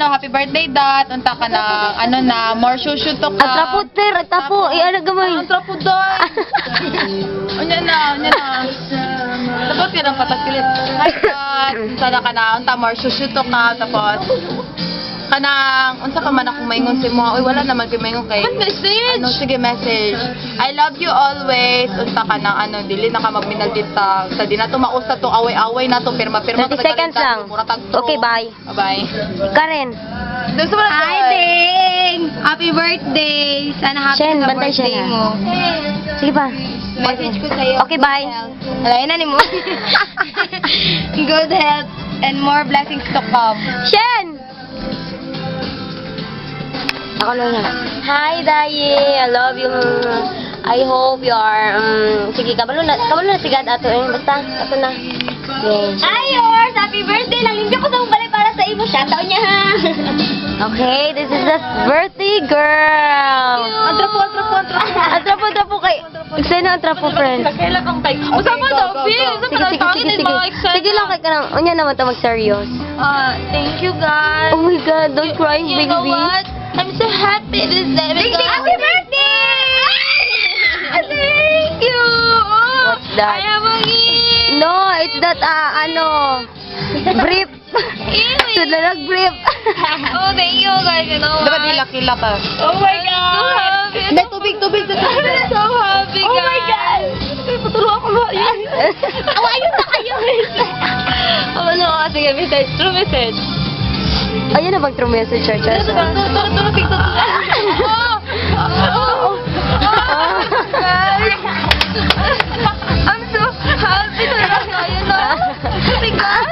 happy birthday dad. Unta ka na, more shushu to ka. Atraputer, atapo, iala gamay. Atrapo doy. Unya na. Tapos ka ng patakilip. Hi dad. Unta ka na, more shushu to ka. Tapos, kanang, unsa ka man akong maingon sa mo. Uy, wala naman kayo maingon kay. Message? Sige, message. I love you always. Unta ka na, dili na ka magminaldit sa di na to mausta to, away-away na to, pirma-pirma. 30 seconds lang. Okay, bye. Bye. Karen. Doon sa mga Hi, Ding! Happy birthday! Sana happy Shen, sa bantay siya birthday na. mo. Sige pa. Message ko sa'yo. Okay, bye. Alayin na ni mo. Good health and more blessings to come. Shen! Ako lang yan. Hi, Daye. I love you. I hope you are, sige, kabalo na sigad ato basta, ato na. Yes. Hi, yours! Happy birthday! Nalingga ko sa balay para sa imo. Shoutout niya, ha? Okay, this is the birthday girl. Atrapo kay. Explain na atrapo, friend. kailan kang kay. Usama daw, Phil. Sige lang kay kanang. Unya naman ta mag-serious. Thank you, guys. Oh my God, don't cry, You baby. know what? I'm so happy this day. Happy birthday! Thank you! What's that? I have a gift! No, it's that brief. Sudla nag-brief. Oh, thank you, guys. You know Dapat what? dilak-ilak ka. Oh my God! May tubig. I'm so happy, guys. Oh my God! Patulungan ko ba yun? Awayin na kayo! Ano? Sige, message. True message. Ayun na bang true message, Church? I'm so happy talaga. Ayun na. Bigat.